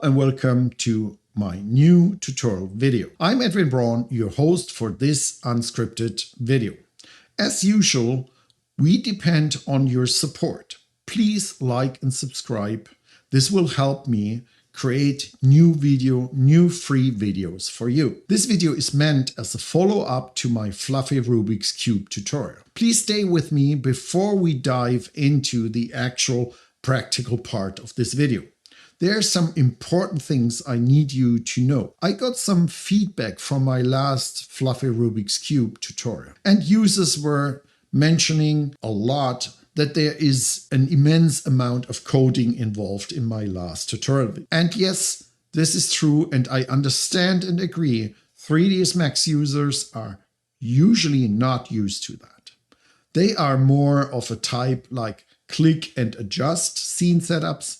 Hello and welcome to my new tutorial video. I'm Edwin Braun, your host for this unscripted video. As usual, we depend on your support. Please like and subscribe. This will help me create new free videos for you. This video is meant as a follow-up to my fluffy Rubik's Cube tutorial. Please stay with me before we dive into the actual practical part of this video. There are some important things I need you to know. I got some feedback from my last fluffy Rubik's Cube tutorial, and users were mentioning a lot that there is an immense amount of coding involved in my last tutorial. And yes, this is true, and I understand and agree 3ds Max users are usually not used to that. They are more of a type like click and adjust scene setups.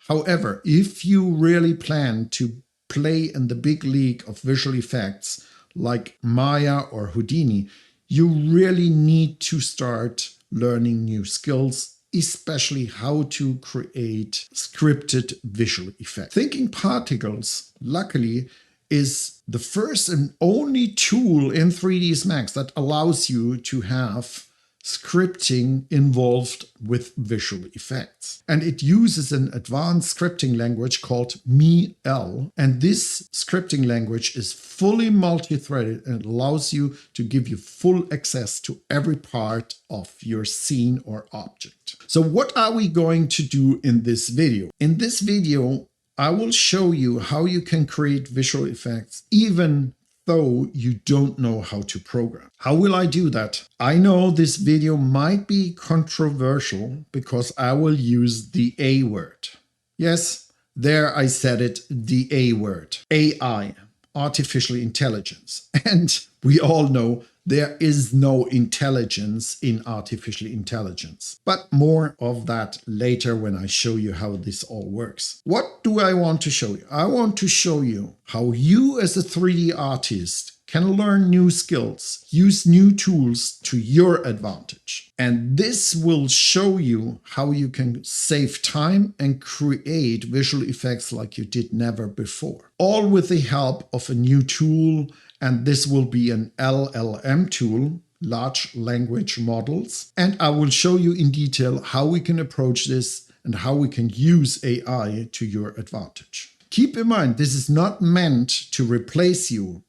However, if you really plan to play in the big league of visual effects like Maya or Houdini, you really need to start learning new skills, especially how to create scripted visual effects. thinkingParticles, luckily, is the first and only tool in 3ds Max that allows you to have scripting involved with visual effects. And it uses an advanced scripting language called MEL. And this scripting language is fully multi-threaded and allows you to give you full access to every part of your scene or object. So what are we going to do in this video? In this video, I will show you how you can create visual effects even though you don't know how to program. How will I do that? I know this video might be controversial because I will use the A word. Yes, there I said it, the A word. AI, artificial intelligence. And we all know there is no intelligence in artificial intelligence. But more of that later when I show you how this all works. What do I want to show you? I want to show you how you as a 3D artist can learn new skills, use new tools to your advantage. And this will show you how you can save time and create visual effects like you did never before. All with the help of a new tool. And this will be an LLM tool, large language models. And I will show you in detail how we can approach this and how we can use AI to your advantage. Keep in mind, this is not meant to replace you.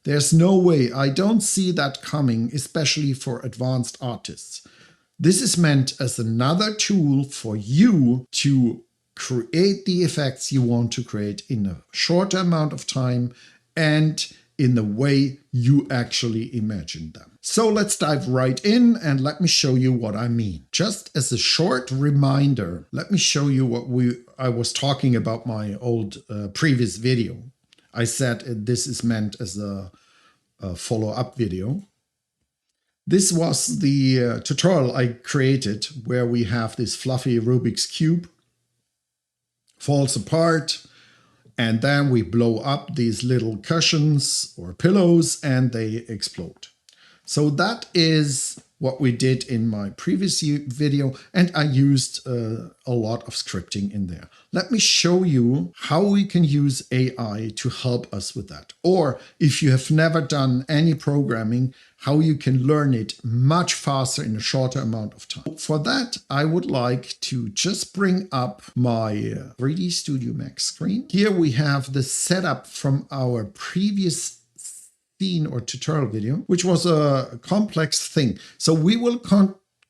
There's no way. I don't see that coming, especially for advanced artists. This is meant as another tool for you to create the effects you want to create in a shorter amount of time and in the way you actually imagine them. So let's dive right in and let me show you what I mean. Just as a short reminder, let me show you what I was talking about my old previous video. I said this is meant as a follow-up video. This was the tutorial I created where we have this fluffy Rubik's Cube, falls apart, and then we blow up these little cushions or pillows and they explode. So that is what we did in my previous video, and I used a lot of scripting in there. Let me show you how we can use AI to help us with that. Or if you have never done any programming, how you can learn it much faster in a shorter amount of time. For that, I would like to just bring up my 3D Studio Max screen. Here we have the setup from our previous scene or tutorial video, which was a complex thing. So we will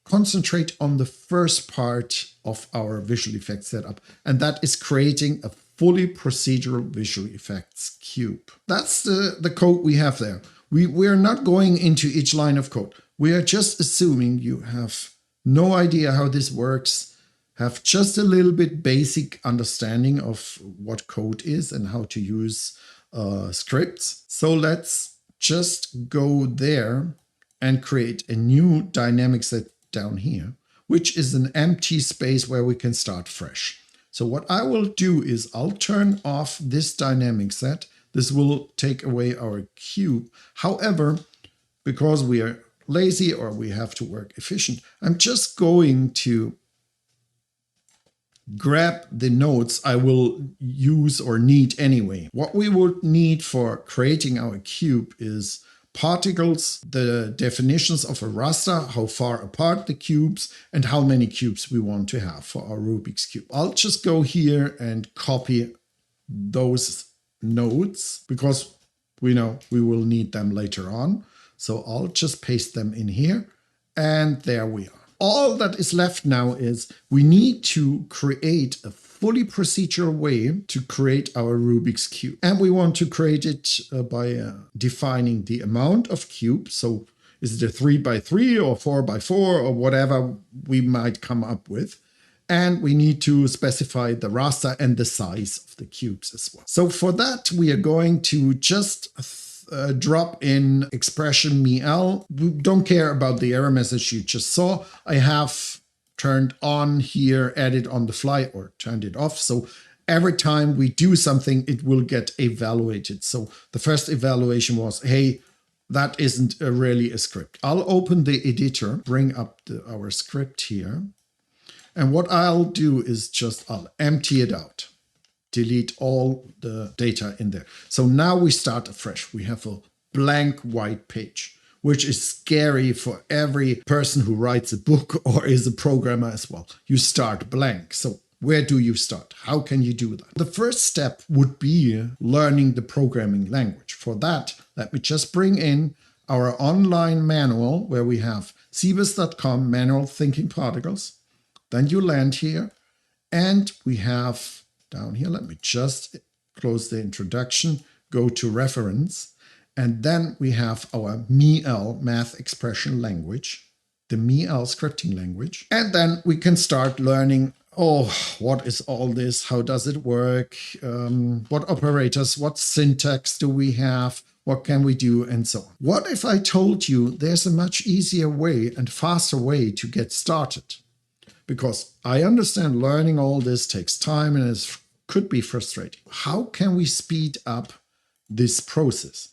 concentrate on the first part of our visual effects setup, and that is creating a fully procedural visual effects cube. That's the code we have there. We're not going into each line of code. We are just assuming you have no idea how this works, have just a little bit basic understanding of what code is and how to use scripts. So let's just go there and create a new dynamic set down here, which is an empty space where we can start fresh. So what I will do is I'll turn off this dynamic set. This will take away our cube. However, because we are lazy or we have to work efficient, I'm just going to grab the nodes I will use or need anyway. What we would need for creating our cube is particles, the definitions of a raster, how far apart the cubes, and how many cubes we want to have for our Rubik's Cube. I'll just go here and copy those nodes because we know we will need them later on. So I'll just paste them in here, and there we are. All that is left now is we need to create a fully procedural way to create our Rubik's Cube. And we want to create it by defining the amount of cubes. So is it a 3x3 or 4x4 or whatever we might come up with. And we need to specify the raster and the size of the cubes as well. So for that, we are going to just drop in expression MEL. We don't care about the error message you just saw. I have turned on here, added on the fly, or turned it off. So every time we do something, it will get evaluated. So the first evaluation was, hey, that isn't really a script. I'll open the editor, bring up our script here. And what I'll do is just I'll empty it out. Delete all the data in there. So now we start afresh. We have a blank white page, which is scary for every person who writes a book or is a programmer as well. You start blank. So where do you start? How can you do that? The first step would be learning the programming language. For that, let me just bring in our online manual where we have cbus.com manual thinking particles. Then you land here and we have down here, let me just close the introduction, go to reference, and then we have our MEL, math expression language, the MEL scripting language. And then we can start learning, oh, what is all this? How does it work? What operators, what syntax do we have? What can we do? And so on. What if I told you there's a much easier way and faster way to get started? Because I understand learning all this takes time and it could be frustrating. How can we speed up this process?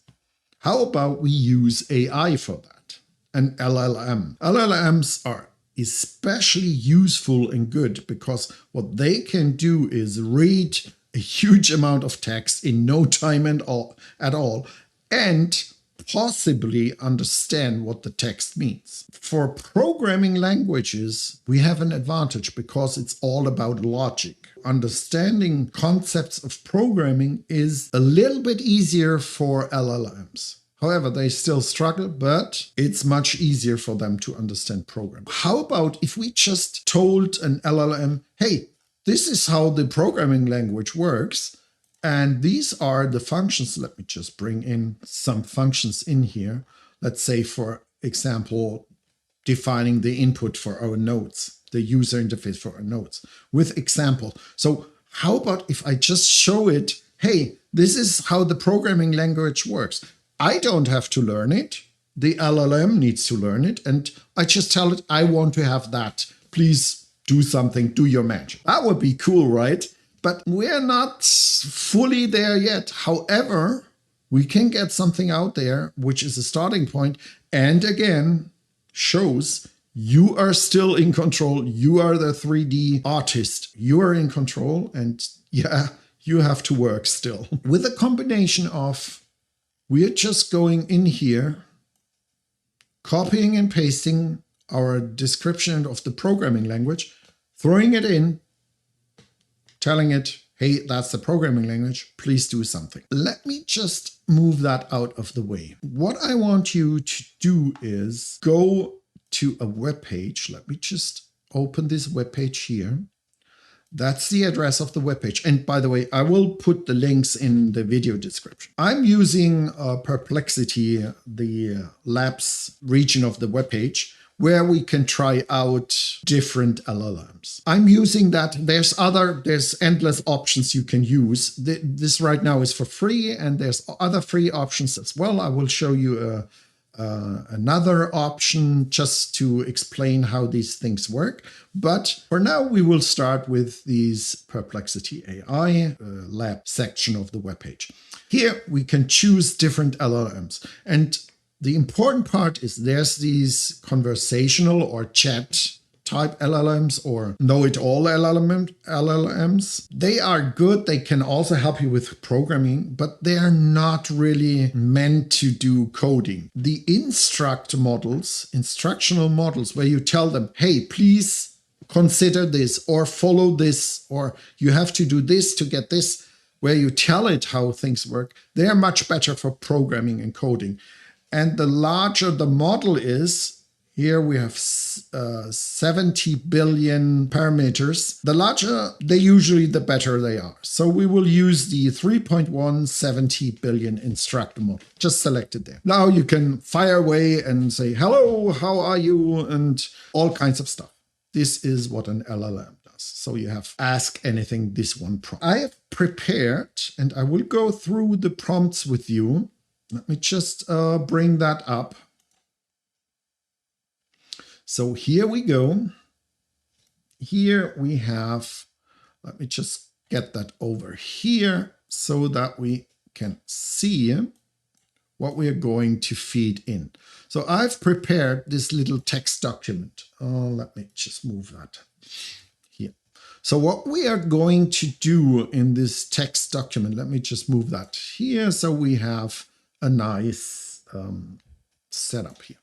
How about we use AI for that? An LLM. LLMs are especially useful and good because what they can do is read a huge amount of text in no time at all and possibly understand what the text means. For programming languages, we have an advantage because it's all about logic. Understanding concepts of programming is a little bit easier for LLMs. However, they still struggle, but it's much easier for them to understand programming. How about if we just told an LLM, hey, this is how the programming language works, and these are the functions. Let me just bring in some functions in here. Let's say, for example, defining the input for our nodes, the user interface for our nodes with example. So how about if I just show it, hey, this is how the programming language works. I don't have to learn it. The LLM needs to learn it. And I just tell it, I want to have that. Please do something, do your magic. That would be cool, right? But we're not fully there yet. However, we can get something out there, which is a starting point. And again, shows you are still in control. You are the 3D artist. You are in control. And yeah, you have to work still. With a combination of, we're just going in here, copying and pasting our description of the programming language, throwing it in, telling it, hey, that's the programming language, please do something. Let me just move that out of the way. What I want you to do is go to a web page. Let me just open this web page here. That's the address of the web page. And by the way, I will put the links in the video description. I'm using Perplexity, the labs region of the web page, where we can try out different LLMs. I'm using that. There's endless options you can use. This right now is for free, and there's other free options as well. I will show you another option just to explain how these things work. But for now, we will start with these Perplexity AI lab section of the webpage. Here we can choose different LLMs. And the important part is there's these conversational or chat type LLMs or know-it-all LLMs. They are good. They can also help you with programming, but they are not really meant to do coding. The instructional models, where you tell them, hey, please consider this or follow this, or you have to do this to get this, where you tell it how things work, they are much better for programming and coding. And the larger the model is, here we have 70 billion parameters. The larger they usually, the better they are. So we will use the 3.1 70 billion instructor model. Just select it there. Now you can fire away and say, hello, how are you? And all kinds of stuff. This is what an LLM does. So you have ask anything, this one prompt. I have prepared, and I will go through the prompts with you. Let me just bring that up. So here we go. Here we have, let me just get that over here so that we can see what we are going to feed in. So I've prepared this little text document. Let me just move that here. So what we are going to do in this text document, let me just move that here so we have a nice setup here.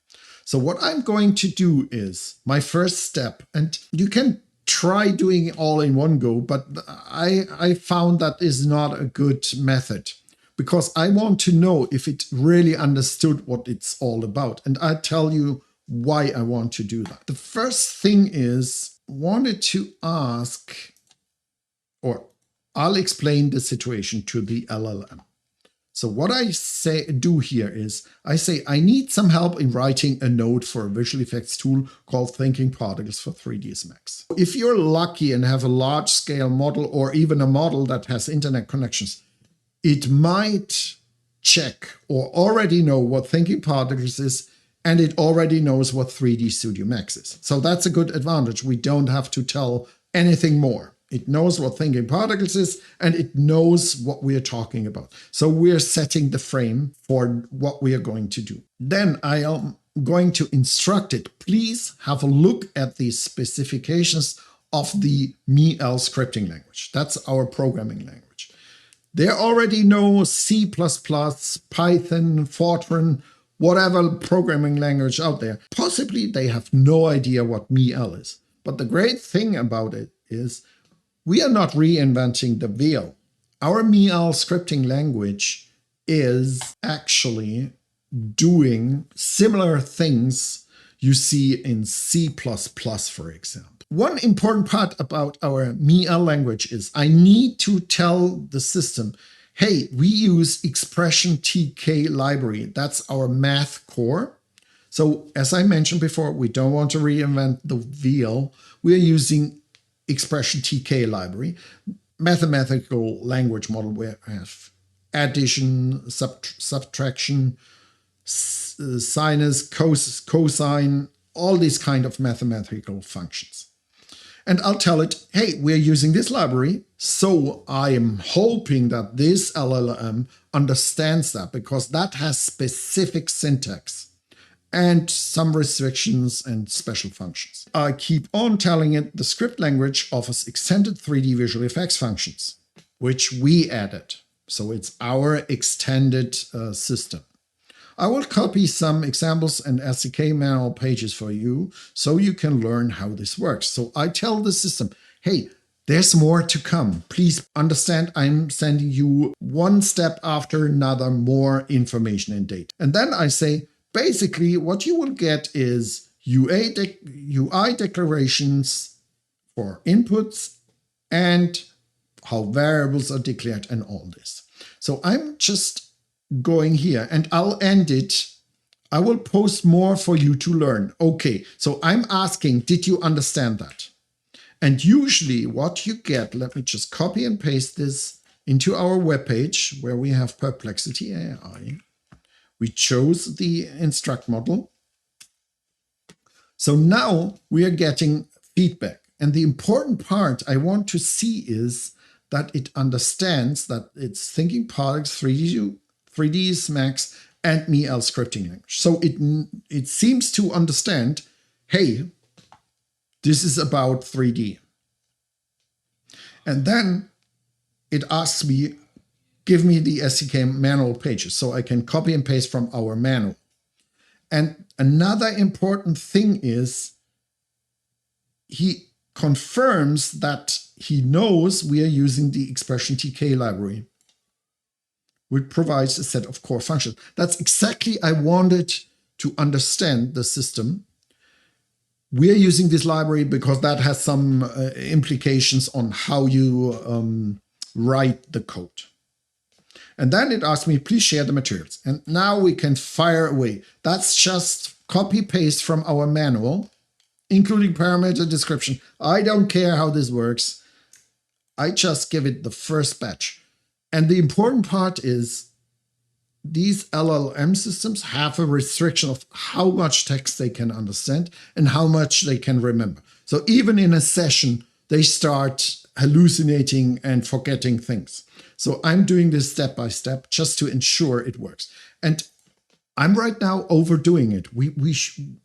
So what I'm going to do is my first step, and you can try doing it all in one go, but I found that is not a good method, because I want to know if it really understood what it's all about. And I'll tell you why I want to do that. The first thing is, wanted to ask, or I'll explain the situation to the LLM. So what I do here is I say, I need some help in writing a node for a visual effects tool called thinkingParticles for 3ds Max. If you're lucky and have a large scale model, or even a model that has internet connections, it might check or already know what thinkingParticles is, and it already knows what 3D Studio Max is. So that's a good advantage. We don't have to tell anything more. It knows what thinkingParticles is, and it knows what we are talking about. So we're setting the frame for what we are going to do. Then I am going to instruct it. Please have a look at the specifications of the MEL scripting language. That's our programming language. They already know C++, Python, Fortran, whatever programming language out there. Possibly they have no idea what MEL is. But the great thing about it is we are not reinventing the wheel. Our MEL scripting language is actually doing similar things you see in C++, for example. One important part about our MEL language is I need to tell the system, hey, we use expression TK library. That's our math core. So as I mentioned before, we don't want to reinvent the wheel. We are using expression TK library, mathematical language model where we have addition, subtraction, sinus, cosine, all these kind of mathematical functions. And I'll tell it, hey, we're using this library, so I am hoping that this LLM understands that, because that has specific syntax and some restrictions and special functions. I keep on telling it the script language offers extended 3D visual effects functions, which we added. So it's our extended system. I will copy some examples and SDK manual pages for you so you can learn how this works. So I tell the system, hey, there's more to come. Please understand, I'm sending you one step after another more information and data. And then I say, basically, what you will get is UI declarations for inputs and how variables are declared and all this. So I'm just going here and I'll end it. I will post more for you to learn. Okay, so I'm asking, did you understand that? And usually what you get, let me just copy and paste this into our webpage where we have Perplexity AI. We chose the instruct model. So now we are getting feedback. And the important part I want to see is that it understands that it's thinkingParticles 3ds Max and MEL scripting language. So it seems to understand, hey, This is about 3D. And then it asks me, give me the SDK manual pages, so I can copy and paste from our manual. And another important thing is he confirms that he knows we are using the expression TK library, which provides a set of core functions. That's exactly I wanted to understand the system. We are using this library because that has some implications on how you write the code. And then it asks me, please share the materials. And now we can fire away. That's just copy paste from our manual, including parameter description. I don't care how this works. I just give it the first batch. And the important part is these LLM systems have a restriction of how much text they can understand and how much they can remember. So even in a session, they start hallucinating and forgetting things. So I'm doing this step by step just to ensure it works. And I'm right now overdoing it. We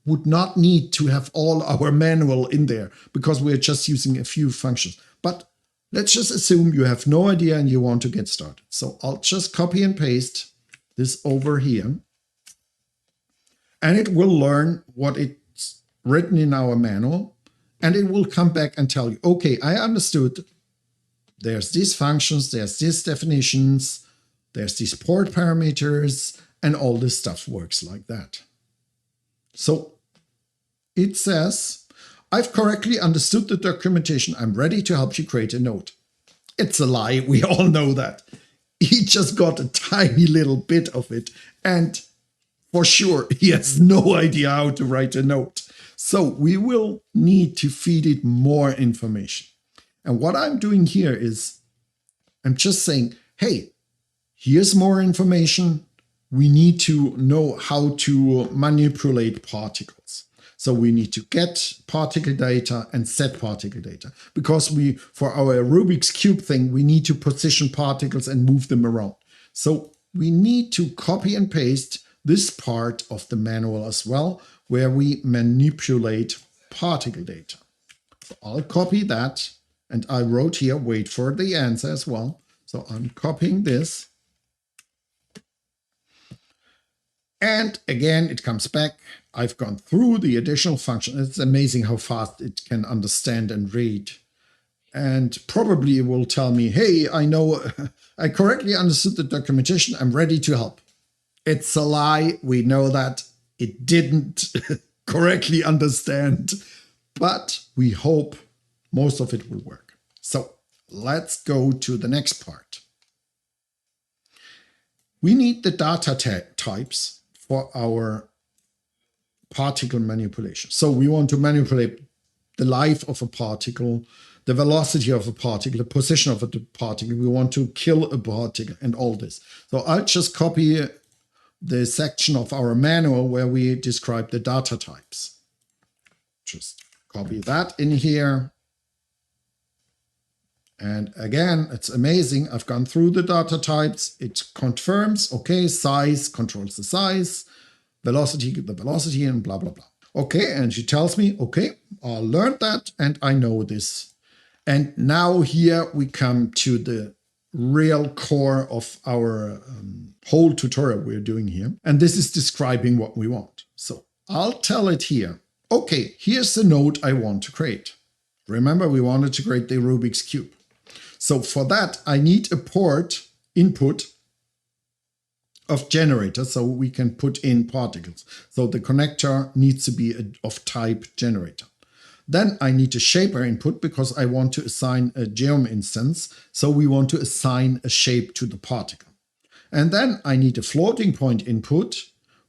would not need to have all our manual in there because we're just using a few functions. But let's just assume you have no idea and you want to get started. So I'll just copy and paste this over here. And it will learn what it's written in our manual. And it will come back and tell you, okay, I understood. There's these functions, there's these definitions, there's these port parameters, and all this stuff works like that. So it says, I've correctly understood the documentation. I'm ready to help you create a node. It's a lie. We all know that. He just got a tiny little bit of it. And for sure, he has no idea how to write a node. So we will need to feed it more information. And what I'm doing here is I'm just saying, hey, here's more information. We need to know how to manipulate particles. So we need to get particle data and set particle data because for our Rubik's Cube thing, we need to position particles and move them around. So we need to copy and paste this part of the manual as well, where we manipulate particle data. So I'll copy that. And I wrote here, wait for the answer as well. So I'm copying this. And again, it comes back. I've gone through the additional function. It's amazing how fast it can understand and read. And probably it will tell me, hey, I know I correctly understood the documentation. I'm ready to help. It's a lie. We know that it didn't correctly understand, but we hope most of it will work. So let's go to the next part. We need the data types for our particle manipulation. So we want to manipulate the life of a particle, the velocity of a particle, the position of a particle. We want to kill a particle and all this. So I'll just copy the section of our manual where we describe the data types. Just copy that in here. And again, it's amazing. I've gone through the data types. It confirms, okay, size controls the size, velocity, the velocity, and blah, blah, blah. Okay, and she tells me, okay, I learned that and I know this. And now here we come to the real core of our whole tutorial we're doing here. And this is describing what we want. So I'll tell it here. Okay, here's the node I want to create. Remember, we wanted to create the Rubik's Cube. So for that, I need a port input of generator so we can put in particles. So the connector needs to be of type generator. Then I need a shaper input because I want to assign a geom instance. So we want to assign a shape to the particle. And then I need a floating point input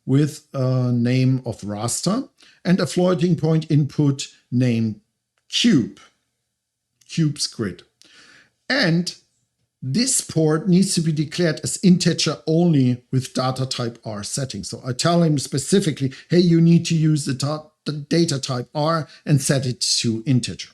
with a name of raster and a floating point input named cube, cube's grid. And this port needs to be declared as integer only with data type R setting. So I tell him specifically, hey, you need to use the data type R and set it to integer.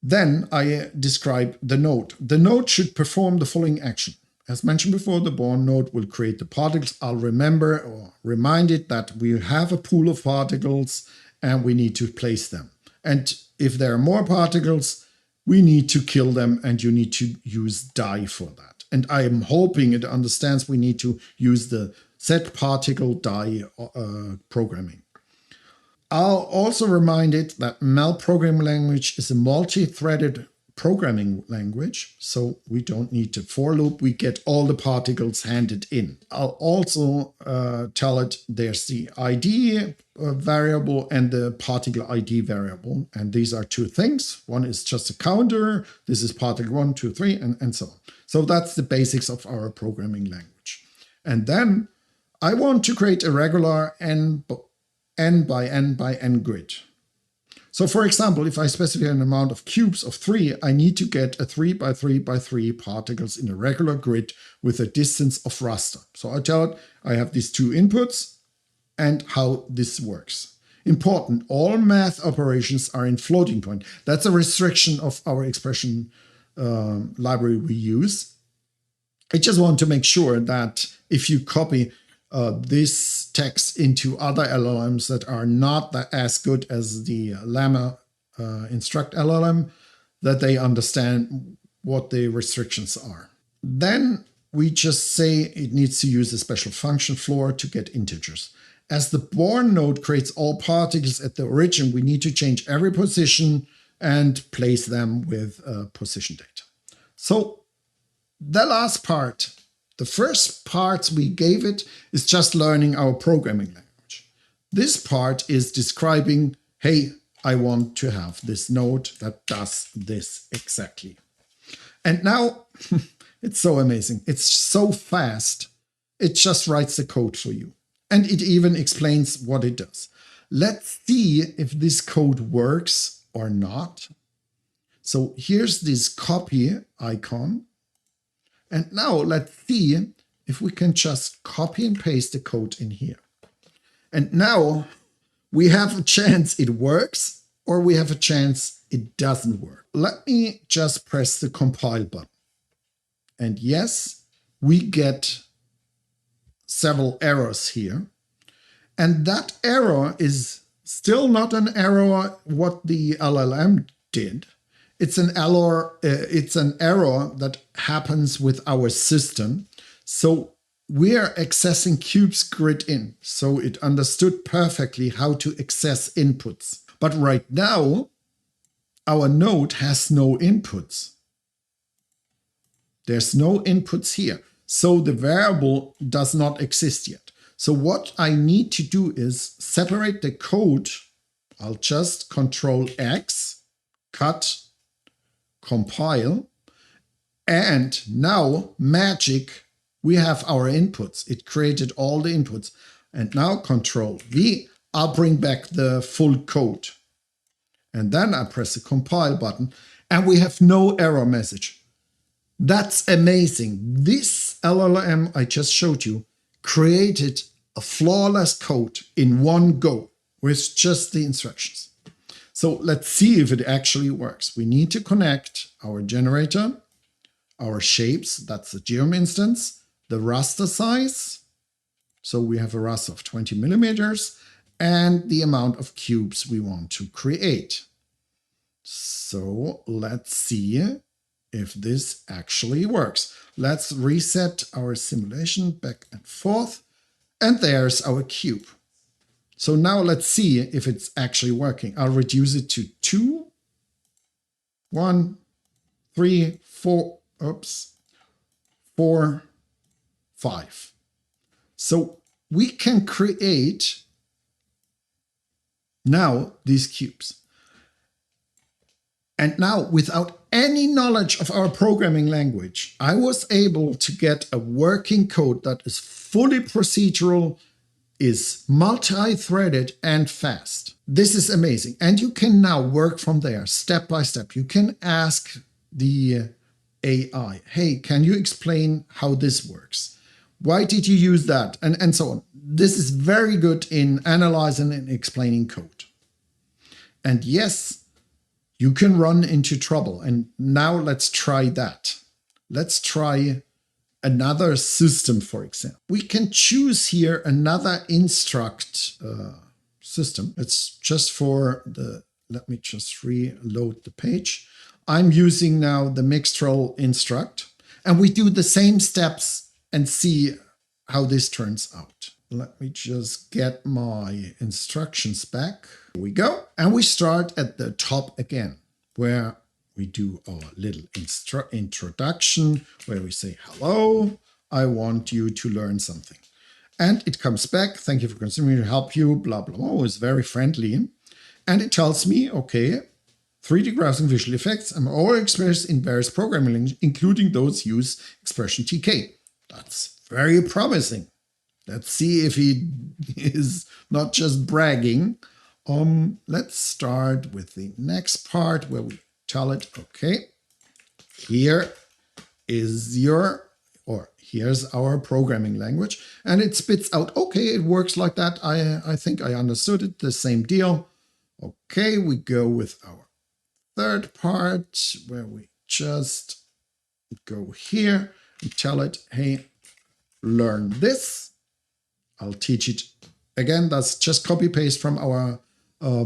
Then I describe the node. The node should perform the following action. As mentioned before, the born node will create the particles. I'll remember or remind it that we have a pool of particles and we need to place them. And if there are more particles, we need to kill them, and you need to use die for that. And I am hoping it understands we need to use the set particle die programming. I'll also remind it that MEL programming language is a multi-threaded programming language, so we don't need to for loop. We get all the particles handed in. I'll also tell it there's the ID variable and the particle ID variable, and these are two things. One is just a counter. This is particle 1, 2, 3, and so on. So that's the basics of our programming language. And then I want to create a regular n by n by n grid. So for example, if I specify an amount of cubes of 3, I need to get a 3 by 3 by 3 particles in a regular grid with a distance of raster. So I tell it I have these two inputs and how this works. Important, all math operations are in floating point. That's a restriction of our expression library we use. I just want to make sure that if you copy this text into other LLMs that are not as good as the Llama Instruct LLM, that they understand what the restrictions are. Then we just say it needs to use a special function floor to get integers. As the born node creates all particles at the origin, we need to change every position and place them with position data. So the last part, the first part we gave it is just learning our programming language. This part is describing, hey, I want to have this node that does this exactly. And now it's so amazing. It's so fast. It just writes the code for you. And it even explains what it does. Let's see if this code works or not. So here's this copy icon. And now let's see if we can just copy and paste the code in here. And now we have a chance it works, or we have a chance it doesn't work. Let me just press the compile button. And yes, we get several errors here. And that error is still not an error what the LLM did. It's an error that happens with our system. So we're accessing cubes grid in. So it understood perfectly how to access inputs. But right now, our node has no inputs. There's no inputs here. So the variable does not exist yet. So what I need to do is separate the code. I'll just Control X, cut, compile, and now magic, we have our inputs. It created all the inputs. And now Control V, I'll bring back the full code. And then I press the compile button and we have no error message. That's amazing. This LLM I just showed you created a flawless code in one go with just the instructions. So let's see if it actually works. We need to connect our generator, our shapes, that's the geom instance, the raster size. So we have a raster of 20 millimeters and the amount of cubes we want to create. So let's see if this actually works. Let's reset our simulation back and forth. And there's our cube. So now let's see if it's actually working. I'll reduce it to 2, 1, 3, 4, 4, 5. So we can create now these cubes. And now, without any knowledge of our programming language, I was able to get a working code that is fully procedural, is multi-threaded and fast. This is amazing. And you can now work from there step by step. You can ask the AI, hey, can you explain how this works? Why did you use that? And so on. This is very good in analyzing and explaining code. And yes, you can run into trouble. And now let's try that. Let's try another system, for example. We can choose here another instruct system. It's just for the, let me just reload the page. I'm using now the Mixtral instruct, and we do the same steps and see how this turns out. Let me just get my instructions back. Here we go. And we start at the top again, where we do our little introduction, where we say, hello, I want you to learn something. And it comes back, thank you for considering me to help you, blah, blah, blah. Oh, it's very friendly. And it tells me, okay, 3D graphics visual effects. I'm already experienced in various programming languages, including those use expression TK. That's very promising. Let's see if he is not just bragging. Let's start with the next part where we tell it, okay, here is your, or here's our programming language. And it spits out, okay, it works like that. I think I understood it, the same deal. Okay, we go with our third part where we just go here and tell it, hey, learn this. I'll teach it again. That's just copy paste from our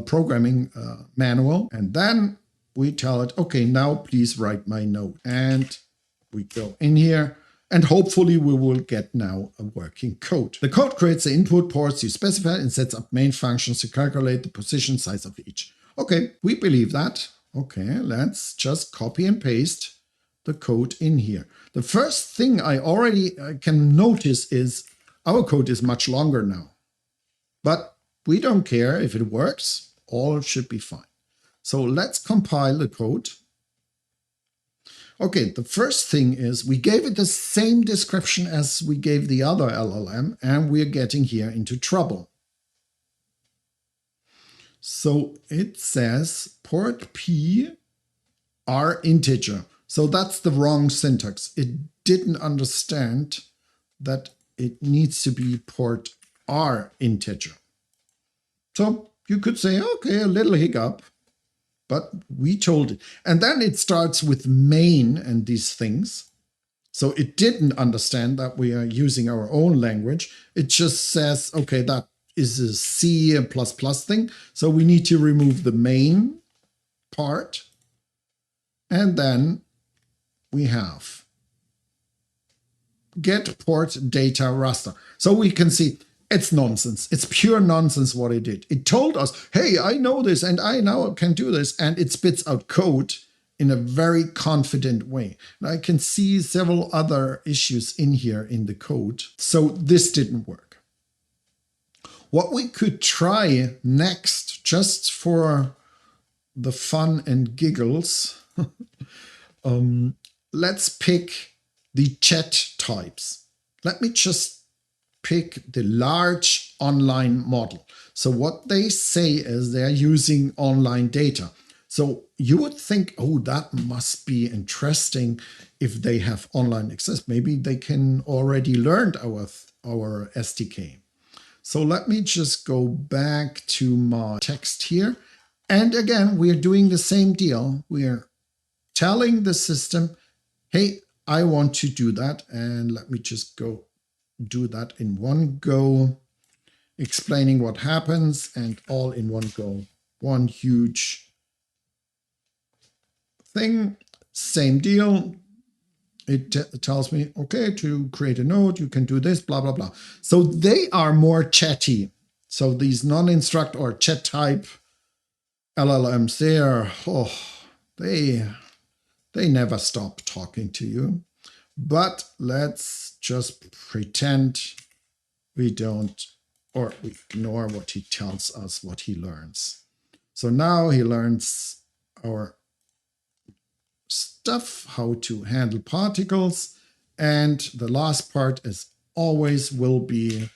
programming manual. And then we tell it, okay, now please write my note. And we go in here and hopefully we will get now a working code. The code creates the input ports you specified and sets up main functions to calculate the position size of each. Okay, we believe that. Okay, let's just copy and paste the code in here. The first thing I already can notice is our code is much longer now, but we don't care if it works, all should be fine. So let's compile the code. Okay, the first thing is we gave it the same description as we gave the other LLM, and we're getting here into trouble. So it says port P R integer. So that's the wrong syntax. It didn't understand that it needs to be port R integer. So you could say, okay, a little hiccup, but we told it. And then it starts with main and these things. So it didn't understand that we are using our own language. It just says, okay, that is a C and plus plus thing. So we need to remove the main part. And then we have get port data raster. So we can see it's nonsense. It's pure nonsense what it did. It told us, hey, I know this and I now can do this. And it spits out code in a very confident way. And I can see several other issues in here in the code. So this didn't work. What we could try next, just for the fun and giggles, let's pick the chat types. Let me just pick the large online model. So what they say is they're using online data. So you would think, oh, that must be interesting if they have online access. Maybe they can already learn our SDK. So let me just go back to my text here. And again, we're doing the same deal. We're telling the system, hey, I want to do that. And let me just go do that in one go, explaining what happens and all in one go. One huge thing, same deal. It tells me, okay, to create a node, you can do this, blah, blah, blah. So they are more chatty. So these non-instruct or chat type LLMs, they never stop talking to you. But let's just pretend we don't, or we ignore what he tells us, what he learns. So now he learns our stuff, how to handle particles. And the last part, as always, will be,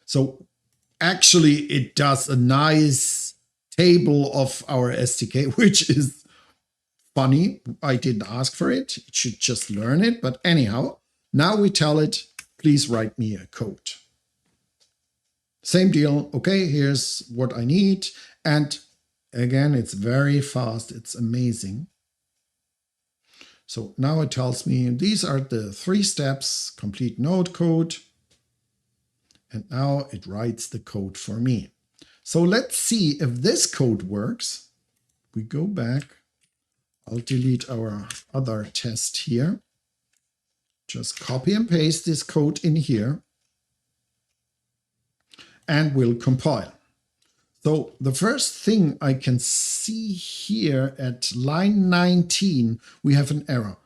so actually it does a nice table of our SDK, which is funny. I didn't ask for it. It should just learn it. But anyhow, now we tell it, please write me a code. Same deal. Okay, here's what I need. And again, it's very fast. It's amazing. So now it tells me these are the 3 steps, complete node code. And now it writes the code for me. So let's see if this code works. We go back. I'll delete our other test here. Just copy and paste this code in here. And we'll compile. So the first thing I can see here at line 19, we have an error.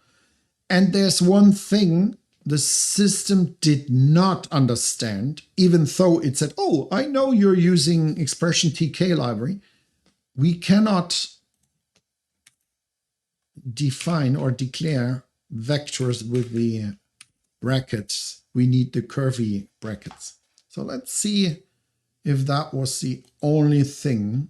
And there's one thing the system did not understand, even though it said, oh, I know you're using expression TK library. We cannot define or declare vectors with the brackets. We need the curvy brackets. So let's see if that was the only thing.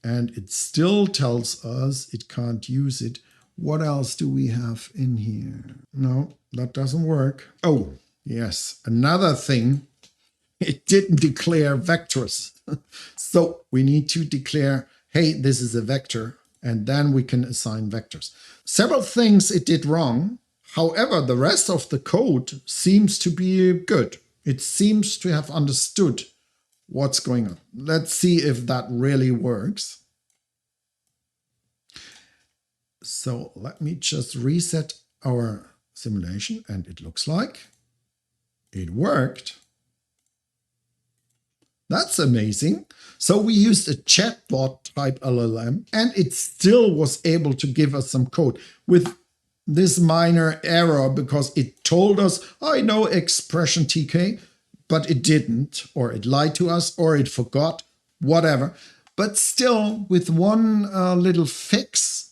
And it still tells us it can't use it. What else do we have in here? No, that doesn't work. Oh, yes, another thing. It didn't declare vectors. So we need to declare, hey, this is a vector, and then we can assign vectors. Several things it did wrong. However, the rest of the code seems to be good. It seems to have understood what's going on. Let's see if that really works. So let me just reset our simulation, and it looks like it worked. That's amazing. So we used a chatbot type LLM, and it still was able to give us some code with this minor error because it told us, I know expression TK, but it didn't, or it lied to us, or it forgot, whatever. But still, with one little fix,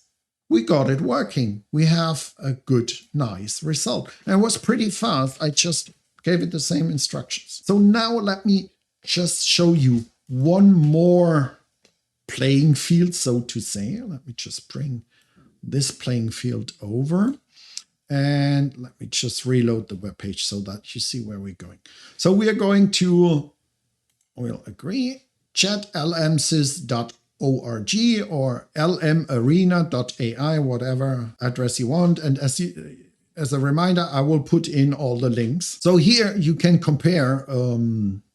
we got it working. We have a good, nice result. And it was pretty fast. I just gave it the same instructions. So now let me just show you one more playing field, so to say. Let me just bring this playing field over. And let me just reload the web page so that you see where we're going. So we are going to, we'll agree, chatlmsys.org or lmarena.ai, whatever address you want. And as a reminder, I will put in all the links. So here you can compare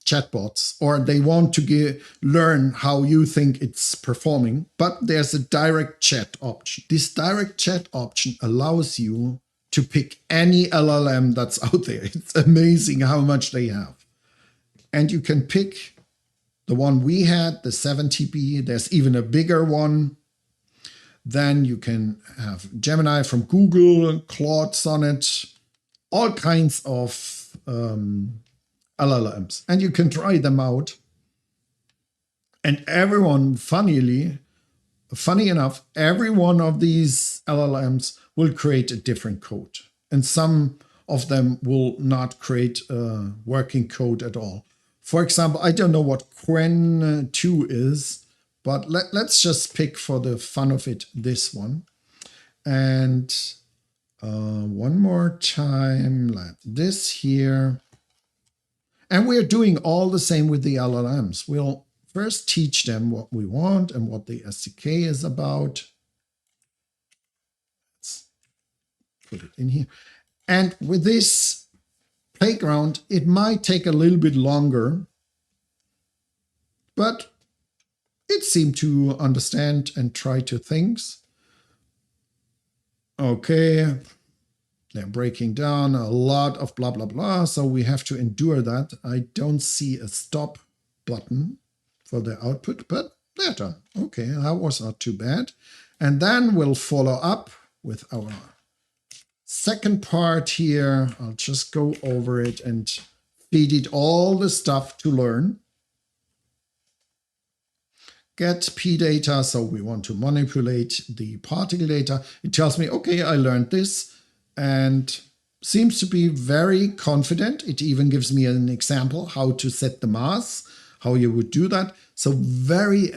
chatbots, or they want to learn how you think it's performing, but there's a direct chat option. This direct chat option allows you to pick any LLM that's out there. It's amazing how much they have. And you can pick the one we had, the 7TB. There's even a bigger one. Then you can have Gemini from Google, Claude Sonnet, all kinds of LLMs. And you can try them out. And everyone, funny enough, every one of these LLMs will create a different code. And some of them will not create working code at all. For example, I don't know what Quen2 is, but let's just pick for the fun of it this one. And one more time, like this here. And we're doing all the same with the LLMs. We'll first teach them what we want and what the SDK is about. Let's put it in here. And with this playground, it might take a little bit longer, but it seemed to understand and try to things. Okay, they're breaking down a lot of blah, blah, blah, so we have to endure that. I don't see a stop button for the output, but they're done. Okay, that was not too bad. And then we'll follow up with our second part here. I'll just go over it and feed it all the stuff to learn. Get P data, so we want to manipulate the particle data. It tells me, okay, I learned this, and seems to be very confident. It even gives me an example how to set the mass, how you would do that. So very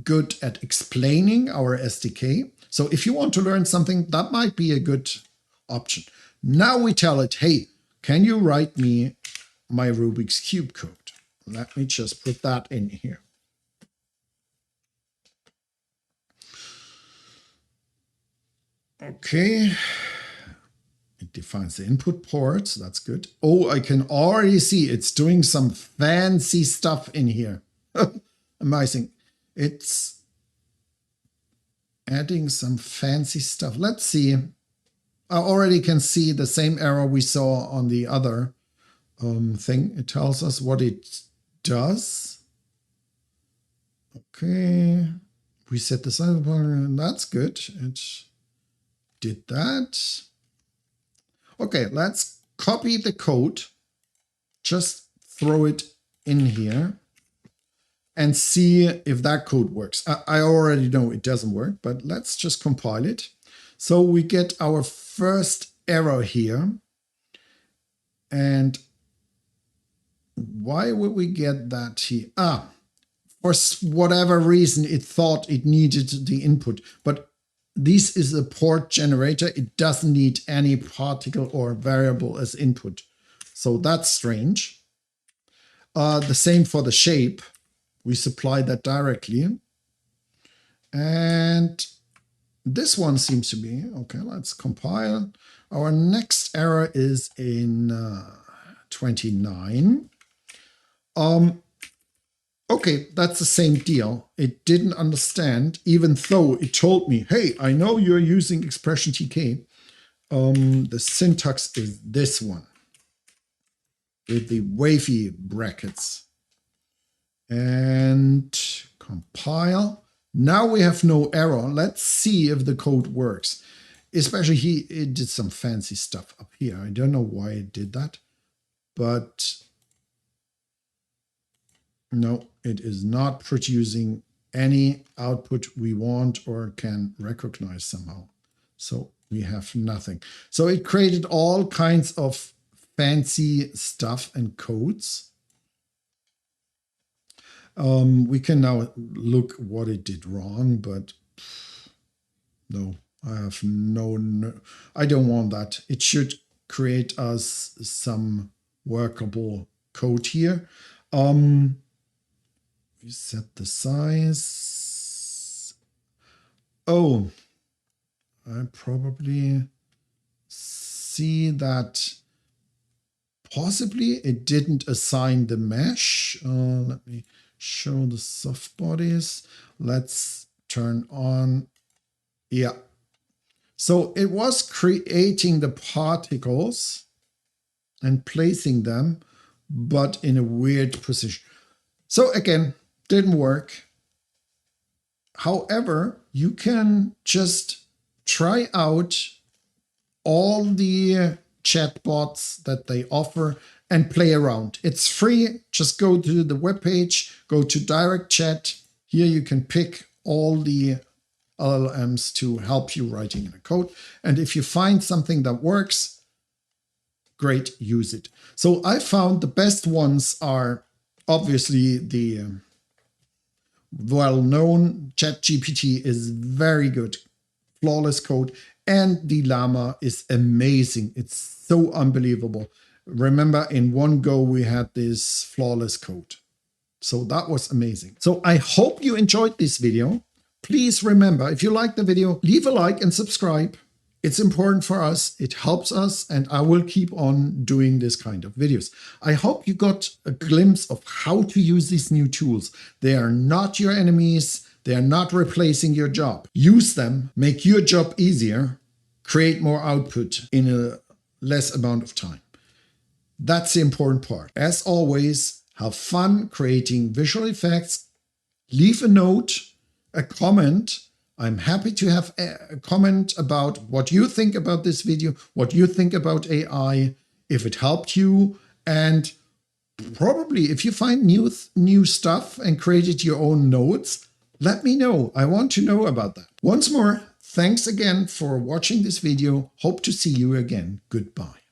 good at explaining our SDK. So if you want to learn something, that might be a good option. Now we tell it, hey, can you write me my Rubik's Cube code? Let me just put that in here. Okay, it defines the input ports. That's good. Oh, I can already see it's doing some fancy stuff in here. Amazing. It's adding some fancy stuff. Let's see. I already can see the same error we saw on the other thing. It tells us what it does. Okay. We set the size of and that's good. It did that. Okay, let's copy the code. Just throw it in here and see if that code works. I already know it doesn't work, but let's just compile it. So we get our first error here. And why would we get that here? For whatever reason, it thought it needed the input, but this is a port generator. It doesn't need any particle or variable as input. So that's strange. The same for the shape. We supply that directly. And this one seems to be, okay, let's compile. Our next error is in 29. Okay, that's the same deal. It didn't understand, even though it told me, hey, I know you're using expression TK. The syntax is this one with the wavy brackets. And compile. Now we have no error. Let's see if the code works. Especially it did some fancy stuff up here. I don't know why it did that, but no, it is not producing any output we want or can recognize somehow. So we have nothing. So it created all kinds of fancy stuff and codes. We can now look what it did wrong, but no, I have no, I don't want that. It should create us some workable code here. We set the size. Oh, I probably see that possibly it didn't assign the mesh. Let me show the soft bodies. Let's turn on. Yeah. So it was creating the particles and placing them, but in a weird position. So again, didn't work. However, you can just try out all the chatbots that they offer and play around. It's free. Just go to the webpage, go to direct chat. Here you can pick all the LLMs to help you writing in a code. And if you find something that works, great, use it. So I found the best ones are obviously the well-known ChatGPT is very good, flawless code, and the Llama is amazing. It's so unbelievable. Remember, in one go, we had this flawless code. So that was amazing. So I hope you enjoyed this video. Please remember, if you like the video, leave a like and subscribe. It's important for us. It helps us, and I will keep on doing this kind of videos. I hope you got a glimpse of how to use these new tools. They are not your enemies. They are not replacing your job. Use them, make your job easier, create more output in a less amount of time. That's the important part. As always, have fun creating visual effects. Leave a note, a comment. I'm happy to have a comment about what you think about this video, what you think about AI, if it helped you, and probably if you find new stuff and created your own notes, let me know. I want to know about that. Once more, thanks again for watching this video. Hope to see you again. Goodbye.